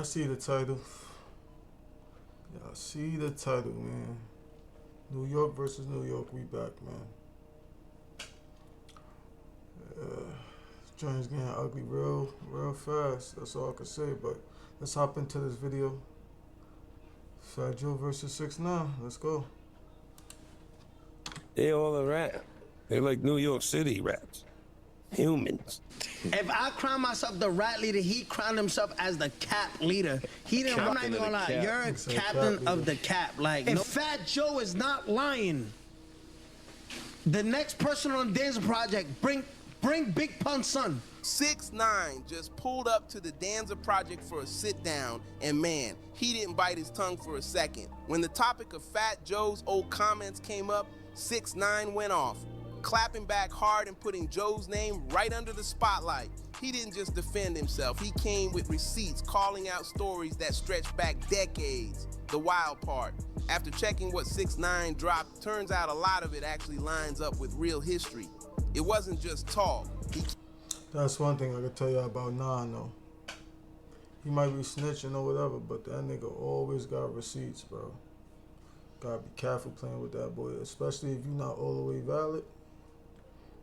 Y'all see the title. Y'all see the title, man. New York versus New York, we back, man. Joint's getting ugly real fast. That's all I can say, but let's hop into this video. Fatjoe versus 6IX9INE. Let's go. They all a rat. They're like New York City rats. Humans. If I crown myself the rat leader, he crowned himself as the cap leader. He didn't. I'm not even gonna lie. You're a captain of the cap. Like, if Fatjoe is not lying, the next person on the Danza Project, bring Big Pun's son. 6IX9INE just pulled up to the Danza Project for a sit down, and man, he didn't bite his tongue for a second. When the topic of Fatjoe's old comments came up, 6IX9INE went off, clapping back hard and putting Joe's name right under the spotlight. He didn't just defend himself, he came with receipts calling out stories that stretch back decades. The wild part, after checking what 6IX9INE dropped, turns out a lot of it actually lines up with real history. It wasn't just talk. That's one thing I can tell you about Nine, though. He might be snitching or whatever, but that nigga always got receipts, bro. Gotta be careful playing with that boy, especially if you're not all the way valid.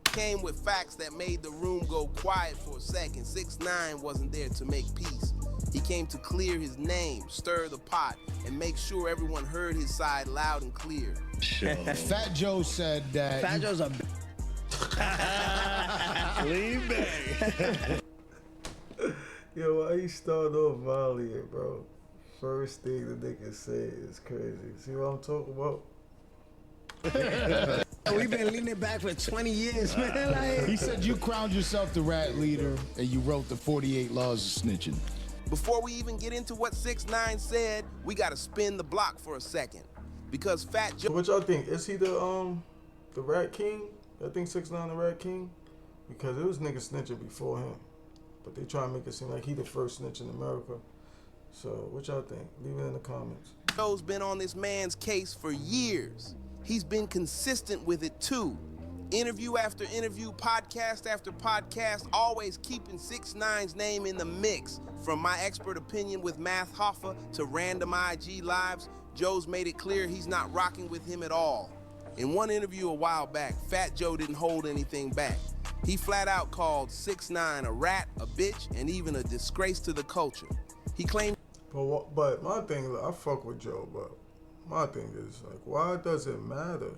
Came with facts that made the room go quiet for a second. 6IX9INE wasn't there to make peace. He came to clear his name, stir the pot, and make sure everyone heard his side loud and clear. Sure. Fatjoe said that. Fatjoe's a Lean back. Yo, why you start off violent, bro? First thing the nigga say is crazy. See what I'm talking about? We've been leaning back for 20 years, man. Like, He said you crowned yourself the rat leader and you wrote the 48 laws of snitching. Before we even get into what 6IX9INE said, we gotta spin the block for a second. Because Fatjoe... What y'all think? Is he the Rat King? I think 6IX9INE the Rat King? Because it was niggas snitching before him. But they try to make it seem like he the first snitch in America. So, what y'all think? Leave it in the comments. Joe's been on this man's case for years. He's been consistent with it too. Interview after interview, podcast after podcast, always keeping 6IX9INE's name in the mix. From My Expert Opinion with Math Hoffa to random IG lives, Joe's made it clear he's not rocking with him at all. In one interview a while back, Fatjoe didn't hold anything back. He flat out called 6IX9INE a rat, a bitch, and even a disgrace to the culture. He claimed... But my thing, I fuck with Joe, but my thing is, like, why does it matter?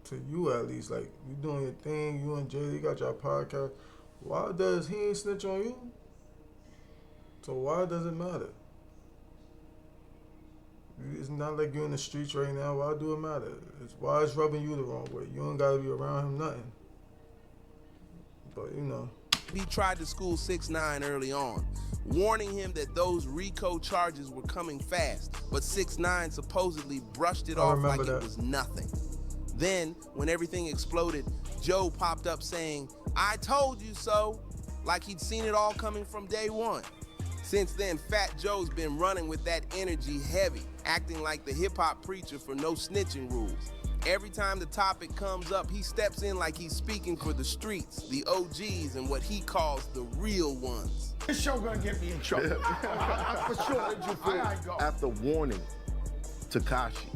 To you at least, like, you doing your thing, you and Jay, you got your podcast. Why does he ain't snitch on you? So why does it matter? It's not like you're in the streets right now. Why do it matter? Why it's rubbing you the wrong way? You ain't gotta be around him nothing. But you know. He tried to school 6IX9INE early on, warning him that those RICO charges were coming fast, but 6IX9INE supposedly brushed it off like it was nothing. Then, when everything exploded, Joe popped up saying, "I told you so," like he'd seen it all coming from day one. Since then, Fatjoe's been running with that energy heavy, acting like the hip-hop preacher for no snitching rules. Every time the topic comes up, he steps in like he's speaking for the streets, the OGs, and what he calls the real ones. This show gonna get me in trouble. I for sure. How did you feel after warning Tekashi?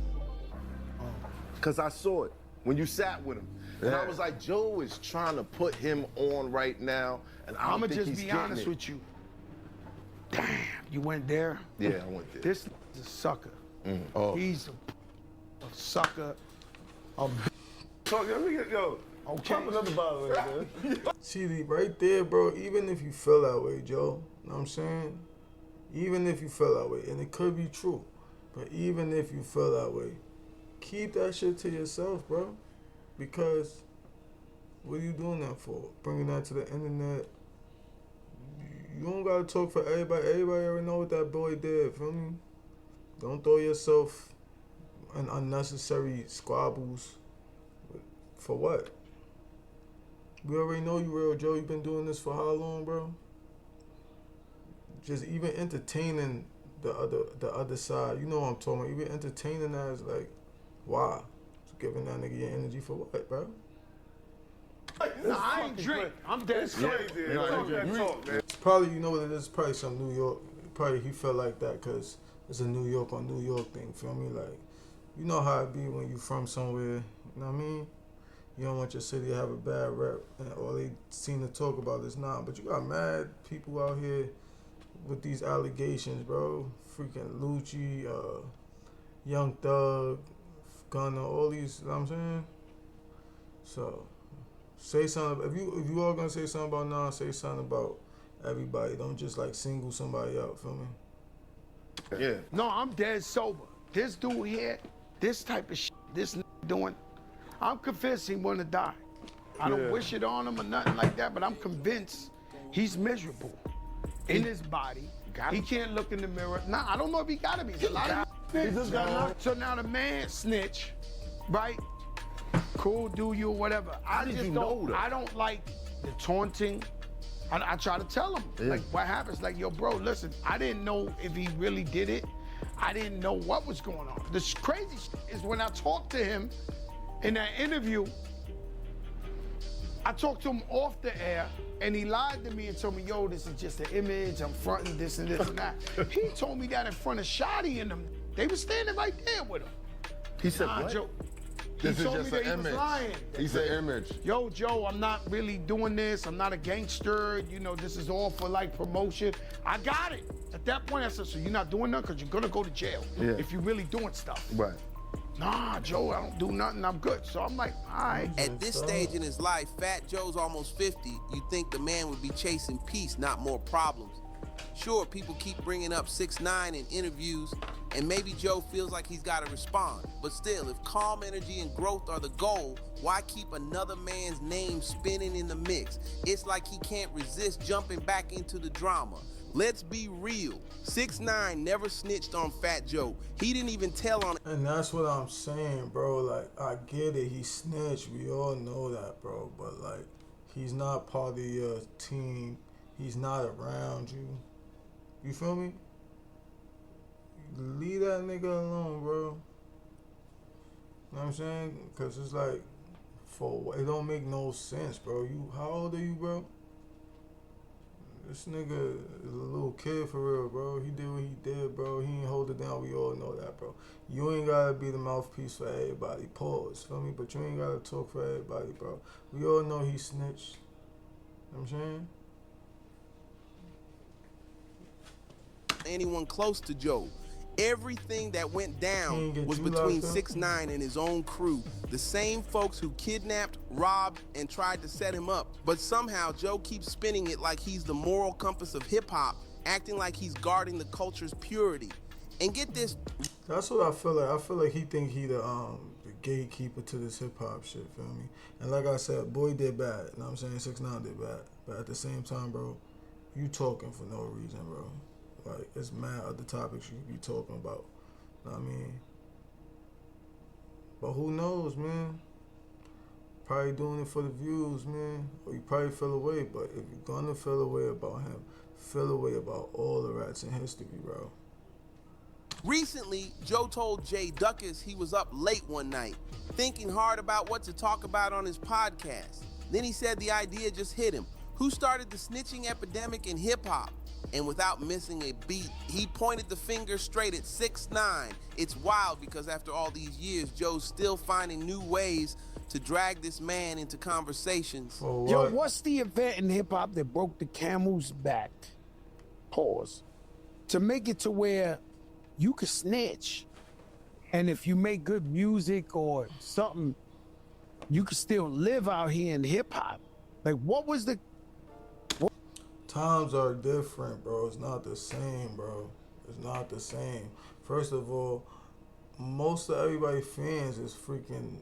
Because I saw it when you sat with him. And I was like, Joe is trying to put him on right now, and I'm gonna just be honest with you. Damn, you went there? Yeah, I went there. This is a sucker. Oh. He's a sucker. Yo, okay. pop another bottle right there. See, right there, bro, even if you feel that way, Joe, you know what I'm saying? Even if you feel that way, and it could be true, but even if you feel that way, keep that shit to yourself, bro. Because what are you doing that for? Bringing that to the internet. You don't gotta talk for everybody. Everybody already know what that boy did, feel me? Don't throw yourself in unnecessary squabbles. For what? We already know you real, Joe. You've been doing this for how long, bro? Just even entertaining the other side. You know what I'm talking about. Even entertaining that is like, why? Just giving that nigga your energy for what, bro? No, I ain't drink. I'm dead. It's crazy. Talk, man. It's probably, you know what it is? Probably some New York he felt like that because it's a New York on New York thing, feel me? Like, you know how it be when you from somewhere, you know what I mean? You don't want your city to have a bad rep, and all they seem to talk about is not. But you got mad people out here with these allegations, bro. Freaking Lucci, Young Thug, Gunna, all these, you know what I'm saying? So, say something. If you all gonna say something about Nas, say something about everybody. Don't just like single somebody out, feel me? Yeah. No, I'm dead sober. This dude here, this type of shit, this doing, I'm convinced he wanna die. I don't wish it on him or nothing like that, but I'm convinced he's miserable in his body. He can't look in the mirror. Nah, I don't know if he gotta be. He just got knocked. So now the man snitch, right? Cool, do you or whatever. I don't like the taunting. I try to tell him, like, what happens? Like, yo, bro, listen, I didn't know if he really did it. I didn't know what was going on. The crazy shit is when I talked to him in that interview, I talked to him off the air, and he lied to me and told me, yo, this is just an image, I'm fronting this and this and that. He told me that in front of Shotty and them. They were standing right there with him. He said, what? Joe, This is just an he was image. lying. He's an image. Yo, Joe, I'm not really doing this. I'm not a gangster. You know, this is all for like promotion. I got it. At that point, I said, so you're not doing nothing because you're gonna go to jail if you're really doing stuff. Right. Nah, Joe, I don't do nothing. I'm good. So I'm like, all right. At this stage in his life, Fat Joe's almost 50. You'd think the man would be chasing peace, not more problems. Sure, people keep bringing up 6ix9ine in interviews, and maybe Joe feels like he's got to respond. But still, if calm energy and growth are the goal, why keep another man's name spinning in the mix? It's like he can't resist jumping back into the drama. Let's be real. 6ix9ine never snitched on Fat Joe. He didn't even tell on. And that's what I'm saying, bro. Like, I get it. He snitched. We all know that, bro. But, like, he's not part of your team. He's not around you. You feel me? Leave that nigga alone, bro. You know what I'm saying? Because it's like, it don't make no sense, bro. How old are you, bro? This nigga is a little kid for real, bro. He did what he did, bro. He ain't hold it down. We all know that, bro. You ain't gotta be the mouthpiece for everybody. Pause, feel me? But you ain't gotta talk for everybody, bro. We all know he snitched. You know what I'm saying? Anyone close to Joe. Everything that went down was between 6ix9ine and his own crew, the same folks who kidnapped, robbed, and tried to set him up. But somehow Joe keeps spinning it like he's the moral compass of hip-hop, acting like he's guarding the culture's purity. And get this. That's what I feel like. I feel like he think he the gatekeeper to this hip-hop shit, feel me? And like I said, boy did bad, you know what I'm saying? 6ix9ine did bad. But at the same time, bro, you talking for no reason, bro. Like, it's mad other topics you could be talking about. You know what I mean? But who knows, man? Probably doing it for the views, man. Or you probably feel away, but if you're gonna feel away about him, feel away about all the rats in history, bro. Recently, Joe told Jay Duckis he was up late one night, thinking hard about what to talk about on his podcast. Then he said the idea just hit him. Who started the snitching epidemic in hip-hop? And without missing a beat, he pointed the finger straight at 6ix9ine. It's wild because after all these years, Joe's still finding new ways to drag this man into conversations. Yo, what's the event in hip-hop that broke the camel's back? Pause. To make it to where you could snitch, and if you make good music or something, you could still live out here in hip-hop. Like, what was the... Times are different, bro. It's not the same, bro. It's not the same. First of all, most of everybody's fans is freaking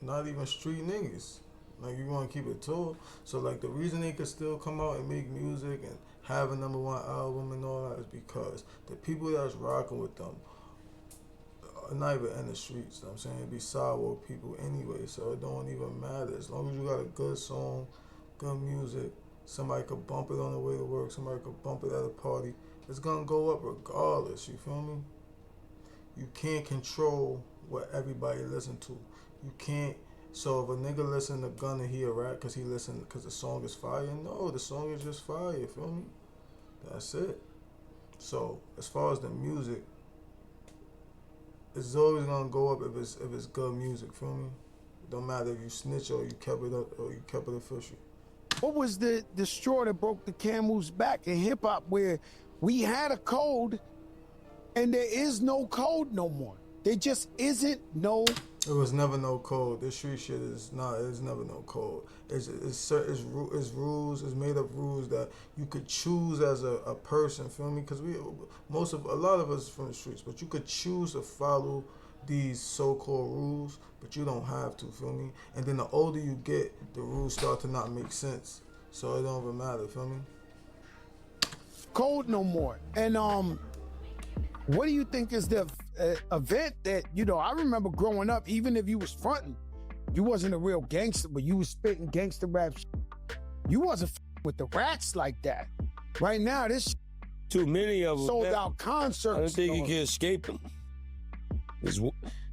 not even street niggas. Like, you want to keep it tall. So, like, the reason they could still come out and make music and have a #1 album and all that is because the people that's rocking with them are not even in the streets. You know what I'm saying? It be sidewalk people anyway, so it don't even matter. As long as you got a good song, good music, somebody could bump it on the way to work, somebody could bump it at a party, it's gonna go up regardless, you feel me? You can't control what everybody listen to. You can't, so if a nigga listen to Gunna, he a rat because the song is fire? No, the song is just fire, you feel me? That's it. So as far as the music, it's always gonna go up if it's good music. Feel me? It don't matter if you snitch or you kept it up or you kept it official. What was the straw that broke the camel's back in hip hop, where we had a code and there is no code no more? There just isn't no. It was never no code. This street shit is not. It's never no code. It's rules. It's made up rules that you could choose as a person. Feel me? Because a lot of us from the streets, but you could choose to follow these so-called rules, but you don't have to. Feel me? And then the older you get, the rules start to not make sense. So it don't even matter. Feel me? Code no more. And what do you think is the event that, you know, I remember growing up, even if you was fronting, you wasn't a real gangster, but you was spitting gangster rap shit. You wasn't with the rats like that. Right now, this too many of them. Sold out concerts. I don't think you can escape them.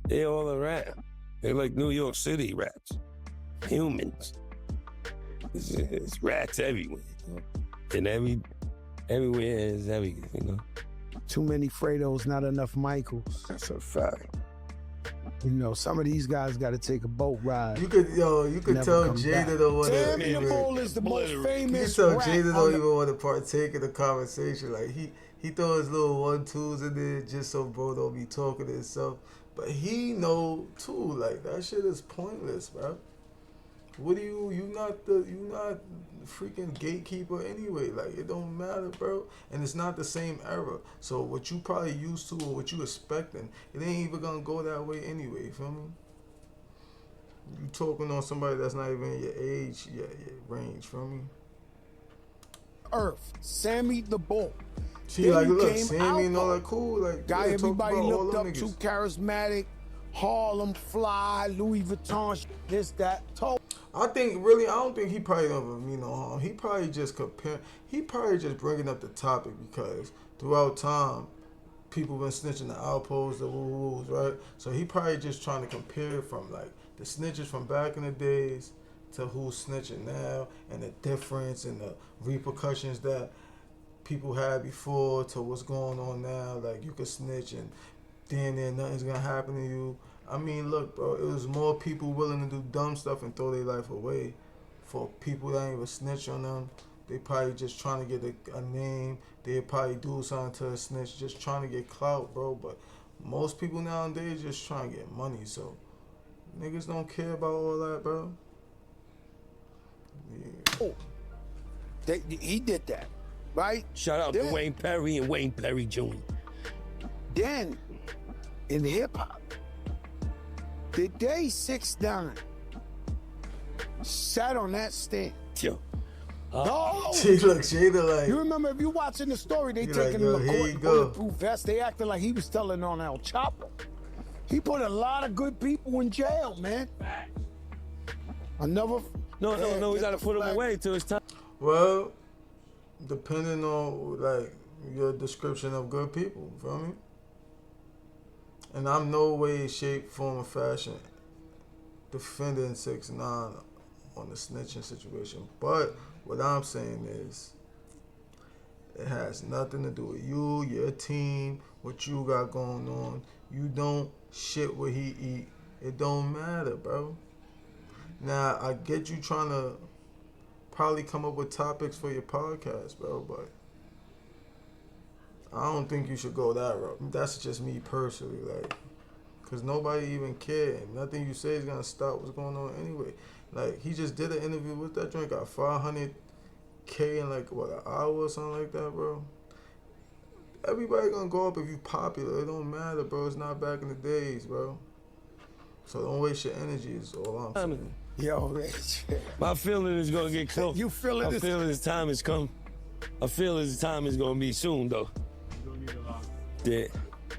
They all around. They're like New York City rats. Humans. It's rats everywhere. And everywhere is everything, you know. Too many Fredos, not enough Michaels. That's a fact. You know, some of these guys got to take a boat ride. You could tell Jada don't want to. Sammy the Bull is the most famous. You could tell Jada don't even want to partake in the conversation. Like he throw his little 1-2s in there just so bro don't be talking to himself. But he know too. Like that shit is pointless, bro. What do you not the freaking gatekeeper anyway? Like it don't matter, bro. And it's not the same era. So what you probably used to or what you expecting, it ain't even gonna go that way anyway. You feel me? You talking on somebody that's not even your age, your range. Feel me? Earth, Sammy the Bull. See, like look, Sammy and all that cool. Like guy yeah, everybody looked up niggas. to, charismatic, Harlem Fly, Louis Vuitton, this, that, I don't think he probably don't mean no harm. He probably just bringing up the topic because throughout time, people been snitching the outposts, the woo-woos, right? So he probably just trying to compare from like the snitches from back in the days to who's snitching now and the difference and the repercussions that people had before to what's going on now. Like you could snitch and then nothing's gonna happen to you. I mean, look, bro, it was more people willing to do dumb stuff and throw their life away for people that ain't even snitch on them. They probably just trying to get a name. They probably do something to a snitch, just trying to get clout, bro. But most people nowadays just trying to get money, so niggas don't care about all that, bro. Yeah. Oh, he did that, right? Shout out to Wayne Perry and Wayne Perry Jr. Then, in hip-hop, the day 6IX9INE sat on that stand. Yo. No! Jada like... You remember, if you watching the story, they taking him to court in bulletproof vest. They acting like he was telling on El Chapo. He put a lot of good people in jail, man. No, we gotta put him away till it's time. Well, depending on, like, your description of good people, feel me? And I'm no way, shape, form, or fashion defending 6IX9INE on the snitching situation. But what I'm saying is, it has nothing to do with you, your team, what you got going on. You don't shit what he eat. It don't matter, bro. Now, I get you trying to probably come up with topics for your podcast, bro, but I don't think you should go that route. That's just me personally, like, because nobody even care. Nothing you say is going to stop what's going on anyway. Like, he just did an interview with that joint, got 500K in, like, what, an hour or something like that, bro? Everybody going to go up if you popular. It don't matter, bro. It's not back in the days, bro. So don't waste your energy is all I'm saying. Yo, my feeling is going to get close. You feeling I feel his time has come. I feel his time is going to be soon, though. Yeah.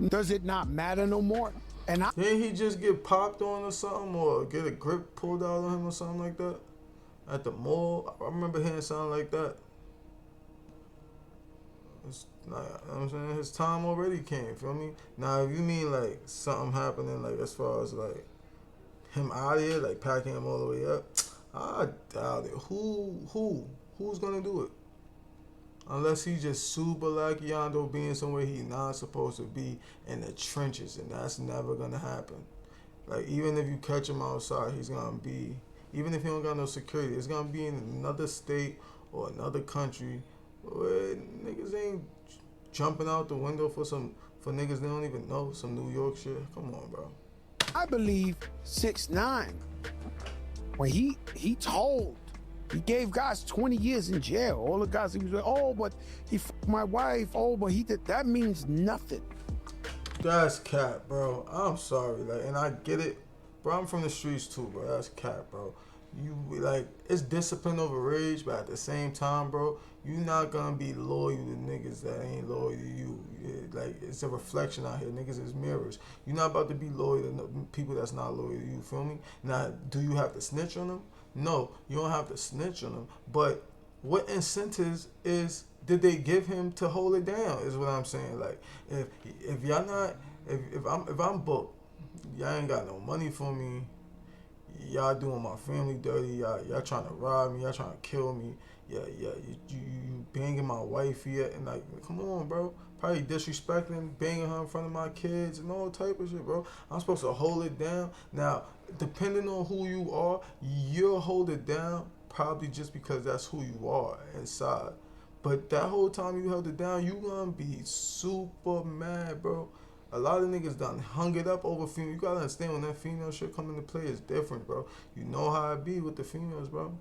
Does it not matter no more? And didn't he just get popped on or something, or get a grip pulled out on him or something like that at the mall? I remember hearing something like that. It's not, you know what I'm saying, his time already came. Feel me? Now, if you mean like something happening, like as far as like him out of here, like packing him all the way up, I doubt it. Who's gonna do it? Unless he just super like Yondo being somewhere he not supposed to be in the trenches, and that's never gonna happen. Like, even if you catch him outside, he's gonna be, even if he don't got no security, it's gonna be in another state or another country where niggas ain't jumping out the window for niggas they don't even know, some New York shit. Come on, bro. I believe 6ix9ine, when he gave guys 20 years in jail. All the guys he was like, oh, but he fucked my wife. Oh, but he did. That means nothing. That's cap, bro. I'm sorry, like, and I get it, bro. I'm from the streets too, bro. That's cap, bro. You like, it's discipline over rage, but at the same time, bro, you not gonna be loyal to niggas that ain't loyal to you. Like, it's a reflection out here. Niggas is mirrors. You're not about to be loyal to people that's not loyal to you. Feel me? Now, do you have to snitch on them? No, you don't have to snitch on them. But what incentives did they give him to hold it down? Is what I'm saying. Like, if y'all not, if I'm booked, y'all ain't got no money for me. Y'all doing my family dirty. Y'all trying to rob me. Y'all trying to kill me. Yeah, you banging my wife here, and like, come on, bro. Probably disrespecting, banging her in front of my kids and all type of shit, bro. I'm supposed to hold it down. Now, depending on who you are, you'll hold it down probably just because that's who you are inside. But that whole time you held it down, you gonna be super mad, bro. A lot of niggas done hung it up over female. You gotta understand, when that female shit come into play, it's different, bro. You know how it be with the females, bro.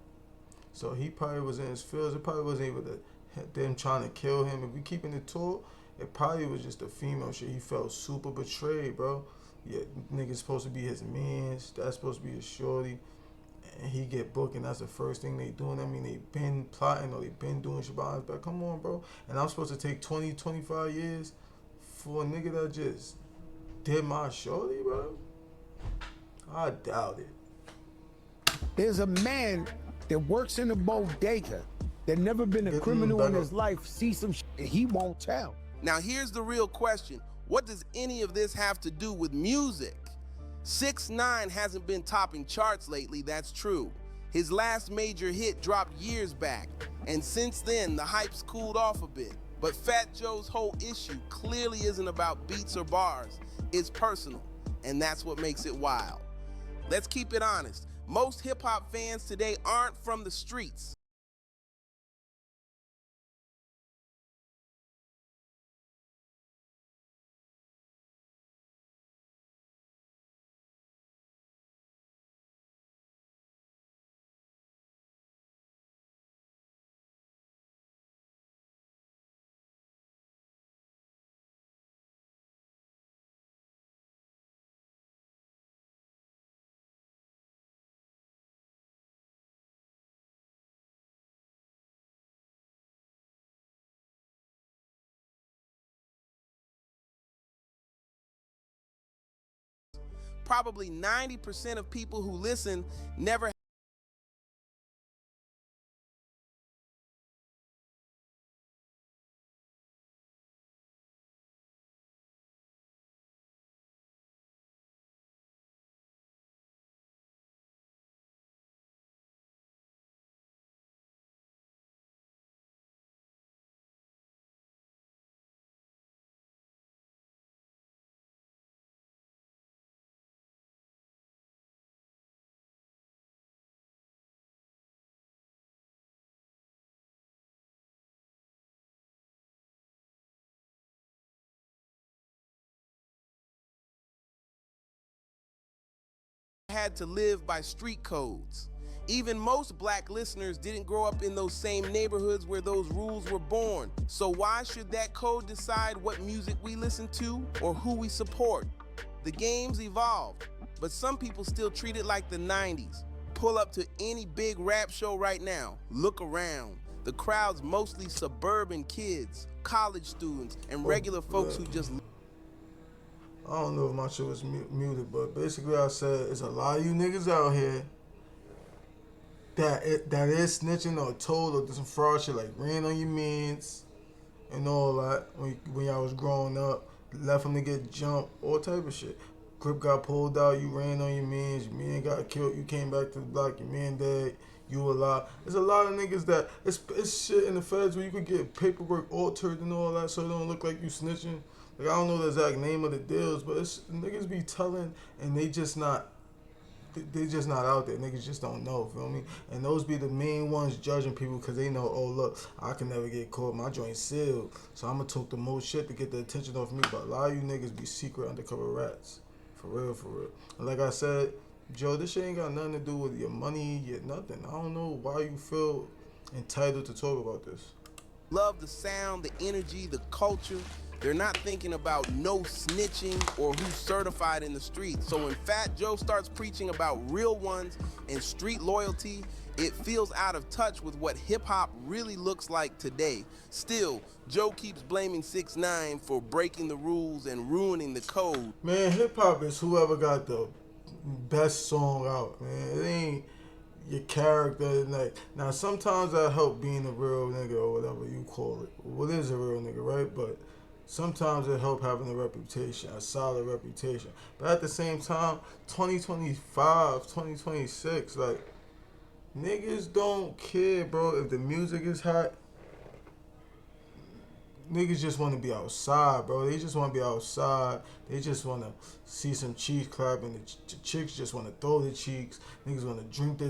So he probably was in his feels. It probably wasn't able to them trying to kill him. If we keeping it tall, it probably was just the female shit. He felt super betrayed, bro. Yeah, nigga's supposed to be his mans. That's supposed to be his shorty. And he get booked, and that's the first thing they doing. I mean, they been plotting or they been doing shit behind his back. Come on, bro. And I'm supposed to take 20, 25 years for a nigga that just did my shorty, bro? I doubt it. There's a man that works in a bodega that never been a criminal in his life, see some shit and he won't tell. Now here's the real question. What does any of this have to do with music? 6ix9ine hasn't been topping charts lately, that's true. His last major hit dropped years back, and since then the hype's cooled off a bit. But Fatjoe's whole issue clearly isn't about beats or bars, it's personal, and that's what makes it wild. Let's keep it honest. Most hip-hop fans today aren't from the streets. Probably 90% of people who listen never had to live by street codes. Even most black listeners didn't grow up in those same neighborhoods where those rules were born. So why should that code decide what music we listen to or who we support? The game's evolved, but some people still treat it like the 90s. Pull up to any big rap show right now, look around. The crowd's mostly suburban kids, college students, and regular folks who just... I don't know if my shit was muted, but basically I said it's a lot of you niggas out here that is snitching or told or some fraud shit, like ran on your mans and all that when y'all was growing up, left them to get jumped, all type of shit. Grip got pulled out, you ran on your man got killed, you came back to the block, your man dead, you a lot. There's a lot of niggas that it's shit in the feds where you could get paperwork altered and all that so it don't look like you snitching. Like I don't know the exact name of the deals, but it's niggas be telling and they just not out there. Niggas just don't know, feel me? And those be the main ones judging people because they know, oh, look, I can never get caught. My joint's sealed. So I'm going to talk the most shit to get the attention off me. But a lot of you niggas be secret undercover rats. For real, for real. And like I said, Joe, this shit ain't got nothing to do with your money, your nothing. I don't know why you feel entitled to talk about this. Love the sound, the energy, the culture. They're not thinking about no snitching or who's certified in the streets. So when Fat Joe starts preaching about real ones and street loyalty, it feels out of touch with what hip-hop really looks like today. Still, Joe keeps blaming 6ix9ine for breaking the rules and ruining the code. Man, hip-hop is whoever got the best song out, man. It ain't your character. Like, now, sometimes that help being a real nigga or whatever you call it. What is a real nigga, right? But sometimes it help having a reputation, a solid reputation. But at the same time, 2025, 2026, like, niggas don't care, bro, if the music is hot. Niggas just want to be outside, bro. They just want to be outside. They just want to see some cheeks clapping. The chicks just want to throw the cheeks. Niggas want to drink the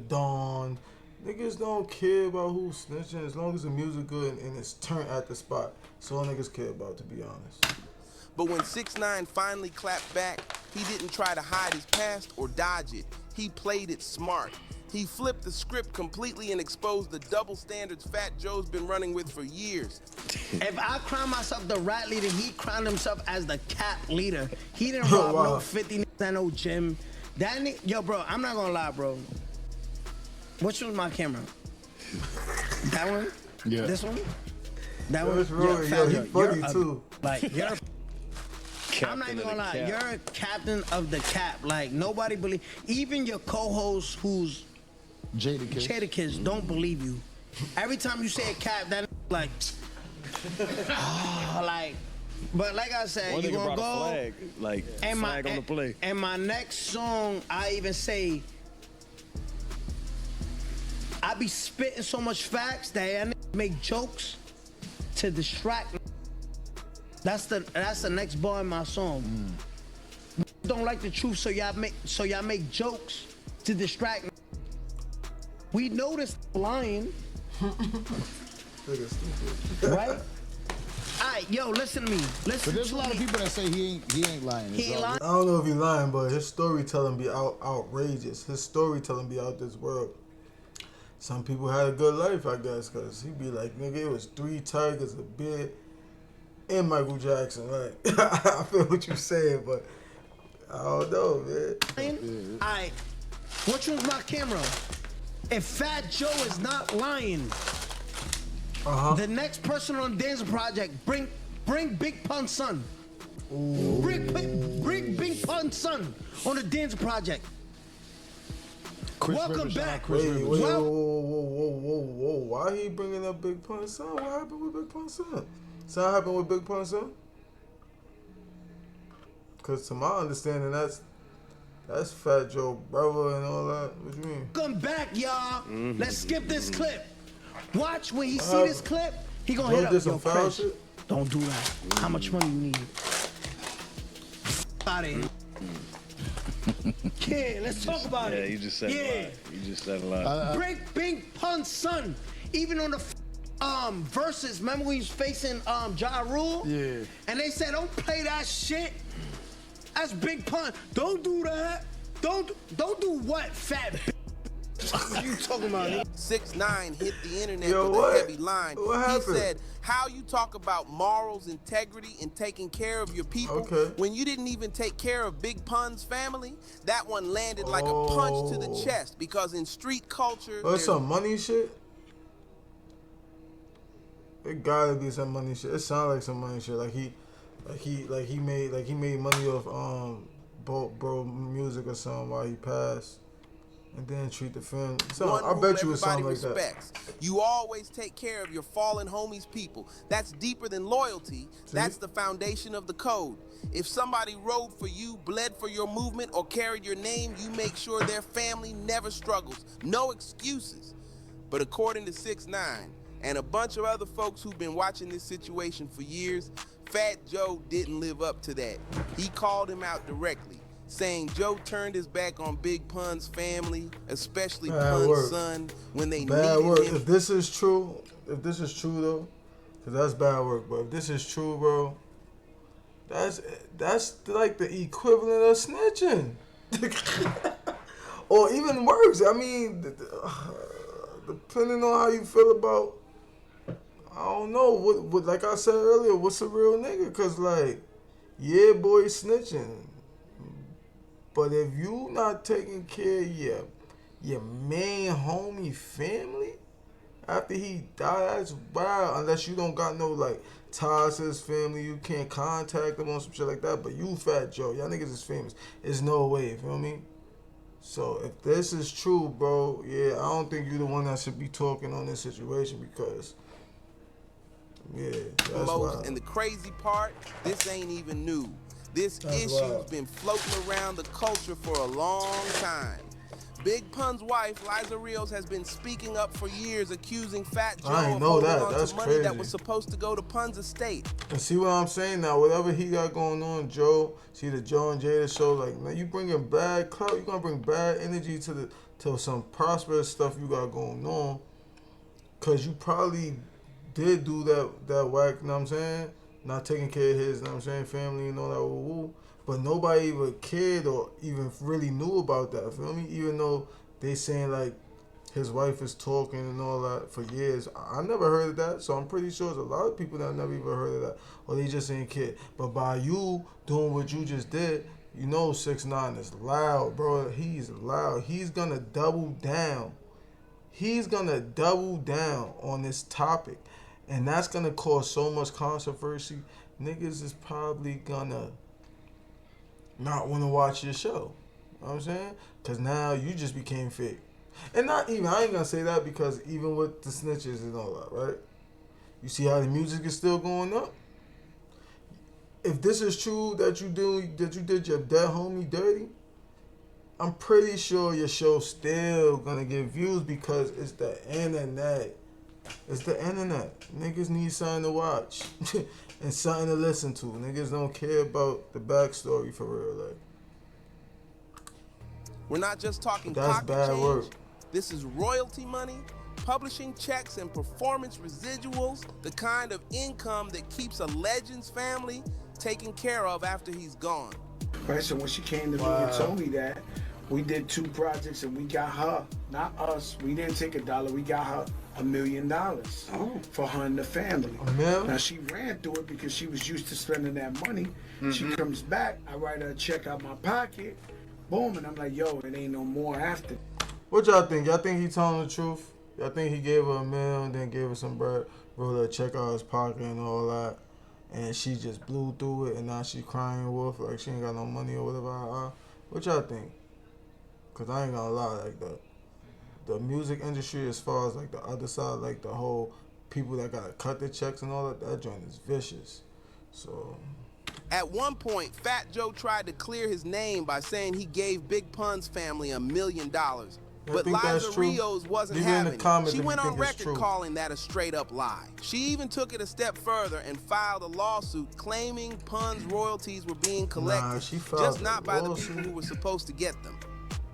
dawn. Niggas don't care about who's snitching as long as the music good and it's turned at the spot. That's all niggas care about, to be honest. But when 6ix9ine finally clapped back, he didn't try to hide his past or dodge it. He played it smart. He flipped the script completely and exposed the double standards Fat Joe's been running with for years. If I crown myself the rat leader, he crowned himself as the cap leader. He didn't rob no 50 niggas at no gym. That nigga, yo, bro, I'm not gonna lie, bro. Which one's my camera? That one? Yeah. This one? That one? That's really, yo, he funny too. Like, you're I'm not even gonna lie, you're a captain of the cap. Like, nobody believe, even your co-host who's Jadakiss don't believe you. Every time you say a cap, that like, like, but like I said, you gonna go. Flag, like, and flag on the play. And my next song, I even say, I be spitting so much facts that I make jokes to distract. That's the next bar in my song. Don't like the truth, so y'all make jokes to distract. We know this lying, right? All right, yo, listen to me. Listen. But there's a lot of people that say he ain't lying. He ain't lying. I don't know if he lying, but his storytelling be outrageous. His storytelling be out this world. Some people had a good life, I guess, because he be like, nigga, it was 3 tigers, a bear, and Michael Jackson. Like, I feel what you're saying, but I don't know, man. All right, which one's my camera? If Fat Joe is not lying, the next person on the Dancing Project, bring Big Pun's son. Bring Big Pun's son on the Dancing Project. Welcome back. Wait, whoa. Why he bringing up Big Pun's son? What happened with Big Pun's son? Something happened with Big Pun's son? Because to my understanding, that's Fat Joe brother and all that. What you mean? Welcome back, y'all. Let's skip this clip. Watch when he see this clip, he gonna hit up. Yo, Chris, don't do that. How much money you need? Out of here. Yeah, let's talk about it. Yeah, you just said a lot. You just said a lot. Break Big Pun's son, even on the verses. Remember when he was facing Ja Rule? Yeah. And they said, don't play that shit. That's Big Pun. Don't do that. Don't do what, fat bitch? What you talking about? 6ix9ine hit the internet with what? a heavy line. What happened? He said, how you talk about morals, integrity, and taking care of your people when you didn't even take care of Big Pun's family? That one landed like a punch to the chest because in street culture, there's some money shit. It gotta be some money shit. It sounds like some money shit. Like he made money off bro music or something while he passed. And then treat the family. One I rule bet you it everybody sound like respects. You always take care of your fallen homies' people. That's deeper than loyalty. That's the foundation of the code. If somebody rode for you, bled for your movement, or carried your name, you make sure their family never struggles. No excuses. But according to 6ix9ine and a bunch of other folks who've been watching this situation for years, Fatjoe didn't live up to that. He called him out directly, saying Joe turned his back on Big Pun's family, especially Pun's son, when they needed him. If this is true though, because that's bad work, but if this is true, bro, that's like the equivalent of snitching. Or even worse. I mean, depending on how you feel about, I don't know, what like I said earlier, what's a real nigga? Because, like, yeah, boy, snitching. But if you not taking care of your main homie family after he died, that's wild. Unless you don't got no, like, ties to his family, you can't contact them on some shit like that. But you, Fatjoe, y'all niggas is famous. There's no way, you feel me? So if this is true, bro, yeah, I don't think you the one that should be talking on this situation because, yeah, that's wild. And the crazy part, this ain't even new. This issue's been floating around the culture for a long time. Big Pun's wife, Liza Rios, has been speaking up for years, accusing Fatjoe of holding on to money that was supposed to go to Pun's estate. And see what I'm saying now? Whatever he got going on, Joe, see the Joe and Jada show, like, man, you bringing bad clout, you gonna bring bad energy to some prosperous stuff you got going on, cause you probably did do that whack, you know what I'm saying? Not taking care of his, you know what I'm saying, family and all that woo-woo. But nobody even cared or even really knew about that, feel me? Even though they saying, like, his wife is talking and all that for years. I never heard of that, so I'm pretty sure there's a lot of people that never even heard of that. Or they just ain't care. But by you doing what you just did, you know 6ix9ine is loud, bro. He's loud. He's gonna double down. He's gonna double down on this topic. And that's gonna cause so much controversy. Niggas is probably gonna not want to watch your show. You know what I'm saying? Because now you just became fake. And not even, I ain't going to say that because even with the snitches and all that, right? You see how the music is still going up? If this is true that you did your dead homie dirty, I'm pretty sure your show's still going to get views because it's the internet. It's the internet. Niggas need something to watch. And something to listen to. Niggas don't care about the backstory for real. Like, we're not just talking pocket change. This is royalty money, publishing checks, and performance residuals, the kind of income that keeps a legend's family taken care of after he's gone. Right, so when she came to me and told me that, we did 2 projects and we got her, not us. We didn't take $1, we got her $1 million for her and the family. Now she ran through it because she was used to spending that money. She comes back, I write her a check out my pocket, boom, and I'm like, yo, it ain't no more after. What y'all think? Y'all think he telling the truth? Y'all think he gave her $1 million, then gave her some bread, wrote her a check out his pocket and all that, and she just blew through it, and now she crying wolf like she ain't got no money or whatever? What y'all think? Cause I ain't gonna lie, like the music industry, as far as like the other side, like the whole people that gotta cut their checks and all that joint is vicious. So at one point, Fatjoe tried to clear his name by saying he gave Big Pun's family $1 million. But Liza Rios wasn't having it. She went on record calling that a straight up lie. She even took it a step further and filed a lawsuit claiming Pun's royalties were being collected, just not by the people who were supposed to get them.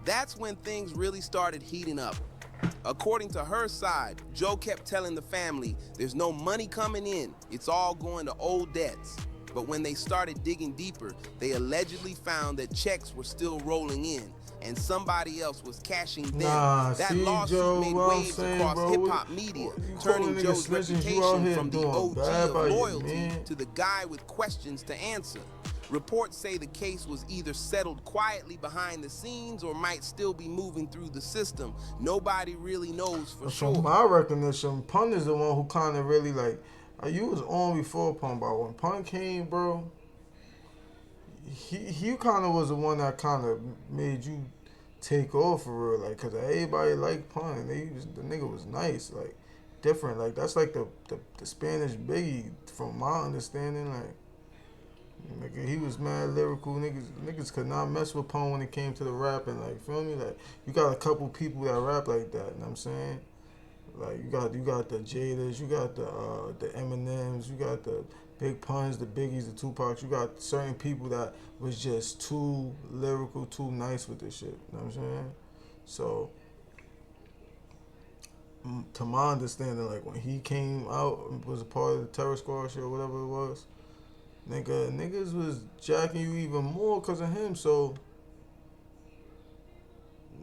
That's when things really started heating up. According to her side, Joe kept telling the family, there's no money coming in, it's all going to old debts. But when they started digging deeper, they allegedly found that checks were still rolling in, and somebody else was cashing them. That lawsuit made waves across hip-hop media, turning Joe's reputation from the OG of loyalty to the guy with questions to answer. Reports say the case was either settled quietly behind the scenes or might still be moving through the system. Nobody really knows for sure. From my recognition, Pun is the one who kind of really like, you was on before Pun, but when Pun came, bro, he kind of was the one that kind of made you take off for real, like, cause everybody liked Pun. The nigga was nice, like, different. Like, that's like the Spanish Biggie, from my understanding. Like, nigga, he was mad lyrical. Niggas could not mess with Pun when it came to the rapping. Like, feel me? Like, you got a couple people that rap like that. You know what I'm saying? Like, you got the Jadas, you got the Eminems, you got the Big Puns, the Biggies, the Tupacs. You got certain people that was just too lyrical, too nice with this shit. You know what I'm saying? So, to my understanding, like, when he came out and was a part of the Terror Squad shit or whatever it was, niggas was jacking you even more because of him. So,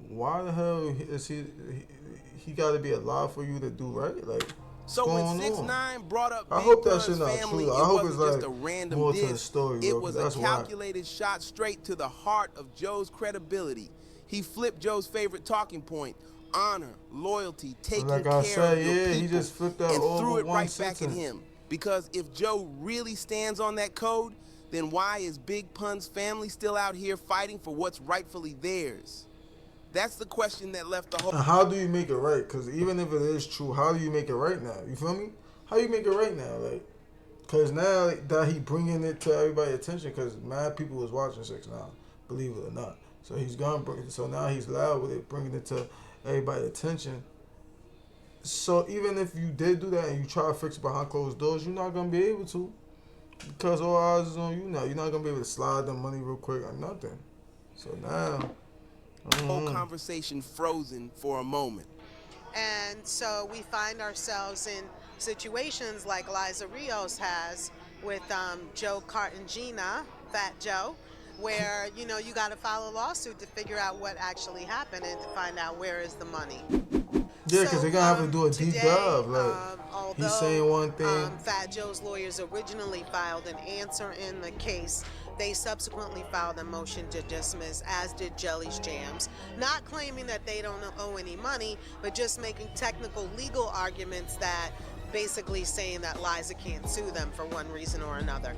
why the hell is he got to be alive for you to do right? Like, so when 6ix9ine brought up I hope that Pun's shit not family, true. it I hope wasn't it's like just a random more to the diss. story, It bro, was 'cause a that's calculated shot straight to the heart of Joe's credibility. He flipped Joe's favorite talking point: honor, loyalty, taking like care I said, of your people, he just flipped that and over threw it one right sentence. back at him. Because if Joe really stands on that code, then why is Big Pun's family still out here fighting for what's rightfully theirs? That's the question that left the whole... And how do you make it right? Because even if it is true, how do you make it right now? You feel me? How you make it right now? Like, because now that he bringing it to everybody's attention, because mad people was watching 6ix9ine, believe it or not. So he's gonna bring it. So now he's loud with it, bringing it to everybody's attention. So even if you did do that and you try to fix it behind closed doors, you're not gonna be able to, because all eyes is on you now. You're not gonna be able to slide the money real quick or nothing. So now, whole conversation frozen for a moment. And so we find ourselves in situations like Liza Rios has with Joe Cartagena, Fat Joe, where, you know, you got to file a lawsuit to figure out what actually happened and to find out where is the money. yeah, because they're going to have to do a deep dive. Like, although, he's saying one thing. Fat Joe's lawyers originally filed an answer in the case. They subsequently filed a motion to dismiss, as did Jelly's Jams, not claiming that they don't owe any money, but just making technical legal arguments that basically saying that Liza can't sue them for one reason or another.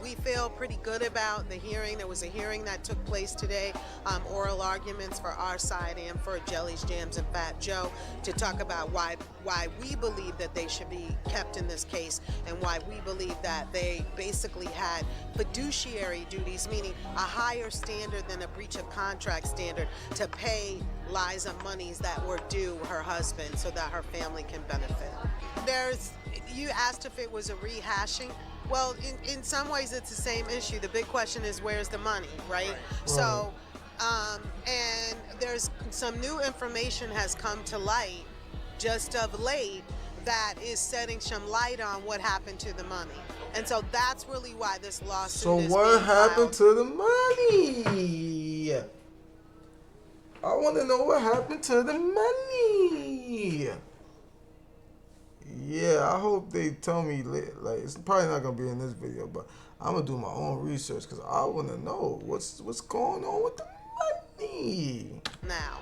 We feel pretty good about the hearing. There was a hearing that took place today, oral arguments for our side and for Jelly's Jams and Fat Joe, to talk about why we believe that they should be kept in this case and why we believe that they basically had fiduciary duties, meaning a higher standard than a breach of contract standard, to pay Liza monies that were due her husband so that her family can benefit. You asked if it was a rehashing. Well, in some ways it's the same issue. The big question is, where's the money, right? So, and there's some new information has come to light just of late that is setting some light on what happened to the money. And so that's really why this lawsuit is what being happened filed. to the money? I want to know what happened to the money. Yeah, I hope they tell me, like, it's probably not going to be in this video, but I'm going to do my own research because I want to know what's going on with the money. Now,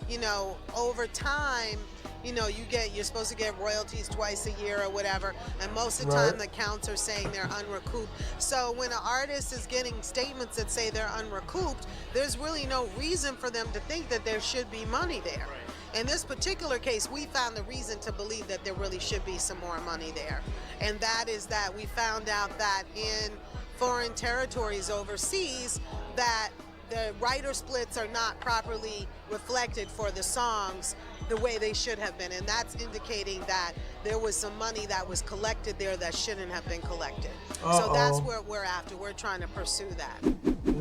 you know, over time, you know, you're supposed to get royalties twice a year or whatever, and most of the time the accounts are saying they're unrecouped. So when an artist is getting statements that say they're unrecouped, there's really no reason for them to think that there should be money there. In this particular case, we found the reason to believe that there really should be some more money there. And that is that we found out that in foreign territories overseas, that the writer splits are not properly reflected for the songs the way they should have been. And that's indicating that there was some money that was collected there that shouldn't have been collected. So that's what we're after. We're trying to pursue that.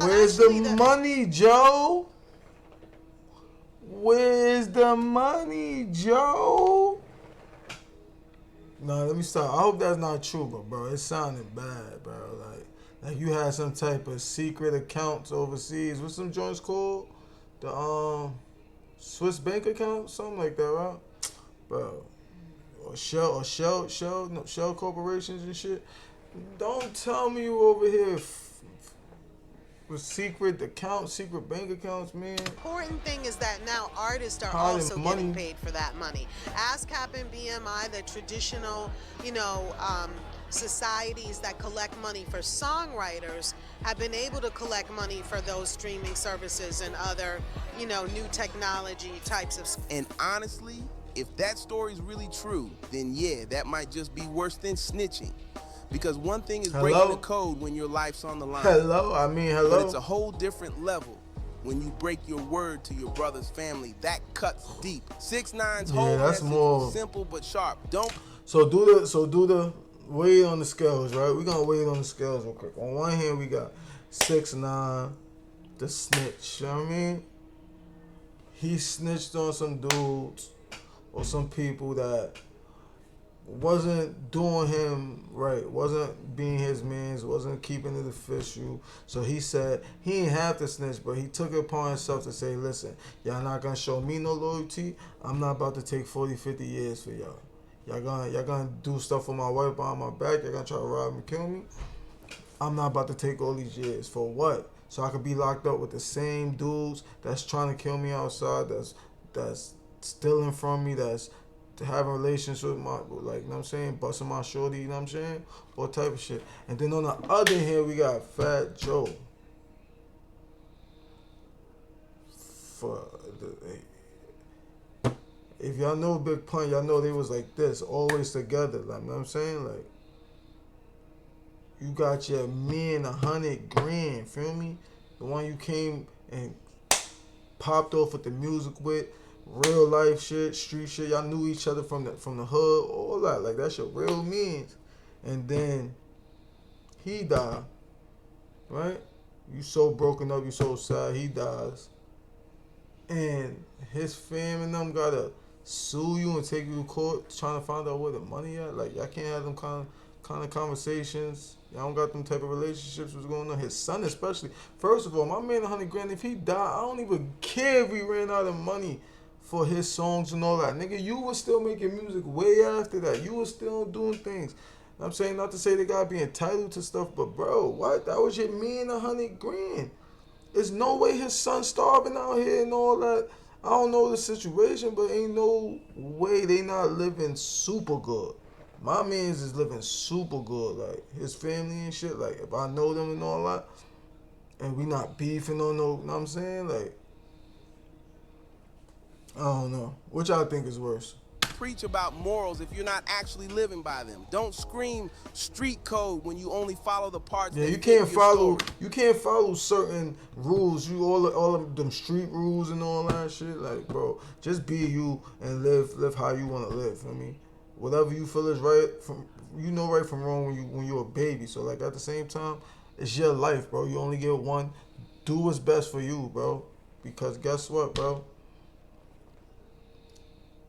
Where's the money, Joe? Where's the money, Joe? Nah, let me stop. I hope that's not true, but bro, it sounded bad, bro. Like you had some type of secret accounts overseas. What's some joints called? The Swiss bank account, something like that, right? Bro, or Shell corporations and shit. Don't tell me you over here secret accounts, secret bank accounts, man. Important thing is that now artists are also getting paid for that money. ASCAP and BMI, the traditional, societies that collect money for songwriters, have been able to collect money for those streaming services and other, new technology types of. And honestly, if that story's really true, then yeah, that might just be worse than snitching. Because one thing is breaking the code when your life's on the line. Hello. But it's a whole different level when you break your word to your brother's family. That cuts deep. 6IXNINE's whole message was simple but sharp. So do the weigh on the scales, right? We're gonna weigh on the scales real quick. On one hand, we got 6IX9INE, the snitch. You know what I mean? He snitched on some dudes or some people that wasn't doing him right, wasn't being his mans, wasn't keeping it official. So he said he ain't have to snitch, but he took it upon himself to say, listen, y'all not gonna show me no loyalty. I'm not about to take 40, 50 years for y'all. Y'all gonna do stuff for my wife behind my back. Y'all gonna try to rob and kill me. I'm not about to take all these years for what? So I could be locked up with the same dudes that's trying to kill me outside, that's stealing from me, that's having relations with my, you know what I'm saying, busting my shorty, you know what I'm saying, all type of shit. And then on the other hand, we got Fatjoe. If y'all know Big Pun, y'all know they was like this, always together, like, you know what I'm saying, like, you got your man 100 grand, feel me? The one you came and popped off with the music with, real life shit, street shit. Y'all knew each other from the hood, all that. Like, that's your real means. And then he died, right? You so broken up, you so sad. He dies, and his fam and them gotta sue you and take you to court trying to find out where the money at. Like, y'all can't have them kind of conversations. Y'all don't got them type of relationships what's going on. His son especially. First of all, my man 100 grand, if he died, I don't even care if we ran out of money for his songs and all that. Nigga, you was still making music way after that. You was still doing things. I'm saying, not to say they gotta be entitled to stuff, but bro, what? That was your man 100 grand. There's no way his son starving out here and all that. I don't know the situation, but ain't no way they not living super good. My mans is living super good, like his family and shit. Like, if I know them and all that, and we not beefing on no, you know what I'm saying? Like, I don't know. Which I think is worse. Preach about morals if you're not actually living by them. Don't scream street code when you only follow the parts. Yeah, that you can't follow. story. You can't follow certain rules. You all of them street rules and all that shit. Like, bro, just be you and live how you want to live. I mean, whatever you feel is right from right from wrong when you're a baby. So like, at the same time, it's your life, bro. You only get one. Do what's best for you, bro. Because guess what, bro?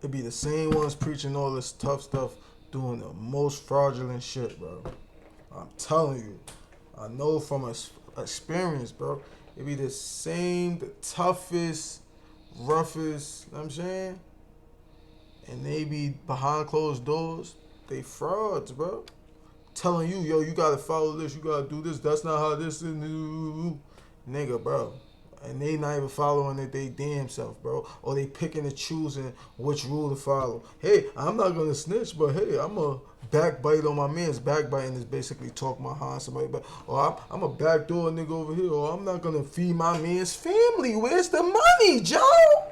It be the same ones preaching all this tough stuff, doing the most fraudulent shit, bro. I'm telling you. I know from experience, bro. It be the same, the toughest, roughest, you know what I'm saying? And they be behind closed doors. They frauds, bro. Telling you, yo, you gotta follow this, you gotta do this. That's not how this is. Nigga, bro. And they not even following it they damn self, bro. Or they picking and choosing which rule to follow. Hey, I'm not gonna snitch, but hey, I'm a backbite on my man's. Backbiting is basically talk my behind somebody back. Or I'm a backdoor nigga over here. Or I'm not gonna feed my man's family. Where's the money, Joe?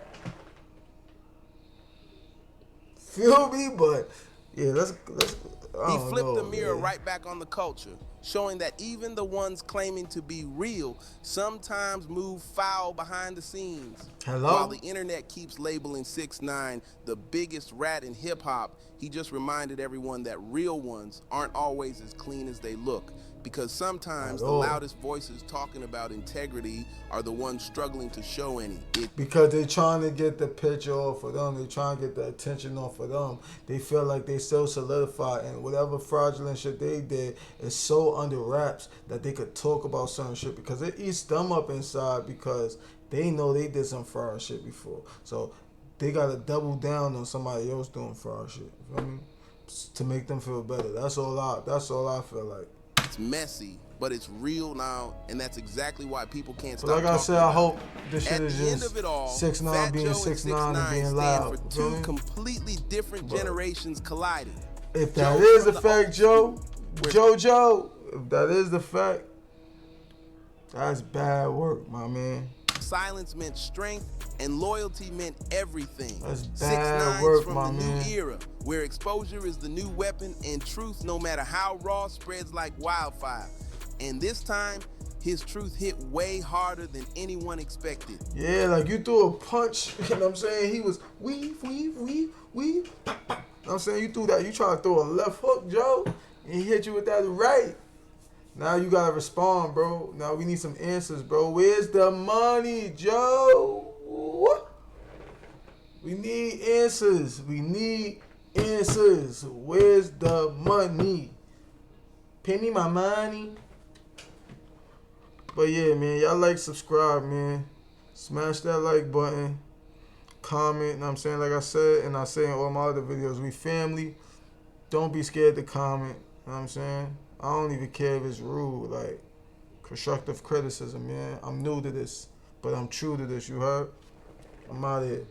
Feel me? But yeah, let's He flipped the mirror right back on the culture, showing that even the ones claiming to be real sometimes move foul behind the scenes. Hello? While the internet keeps labeling 6IX9INE the biggest rat in hip-hop, he just reminded everyone that real ones aren't always as clean as they look, because sometimes the loudest voices talking about integrity are the ones struggling to show any. Because they're trying to get the picture off of them. They're trying to get the attention off of them. They feel like they so solidified, and whatever fraudulent shit they did is so under wraps that they could talk about certain shit because it eats them up inside because they know they did some fraud shit before. So they got to double down on somebody else doing fraud shit. You feel me? To make them feel better. That's all I feel like. It's messy, but it's real now, and that's exactly why people can't stop Like I said, I hope this shit At is the end just of it all, 6ix9ine being Fatjoe and 6ix9ine and being stand loud. for two completely different generations colliding. If that is the fact, Joe, JoJo, if that is the fact, that's bad work, my man. Silence meant strength, and loyalty meant everything. That's bad work, from my the man. new era, where exposure is the new weapon, and truth, no matter how raw, spreads like wildfire. And this time, his truth hit way harder than anyone expected. Yeah, like you threw a punch, you know what I'm saying? He was weave, pop, pop. You know what I'm saying? You threw that, you trying to throw a left hook, Joe, and he hit you with that right. Now you gotta respond, bro. Now we need some answers, bro. Where's the money, Joe? We need answers. We need answers. Where's the money? Pay me my money. But yeah, man, y'all like, subscribe, man. Smash that like button. Comment, you know what I'm saying? Like I said, and I say in all my other videos, we family. Don't be scared to comment, you know what I'm saying? I don't even care if it's rude, like constructive criticism, man. I'm new to this, but I'm true to this, you heard? I'm out of here.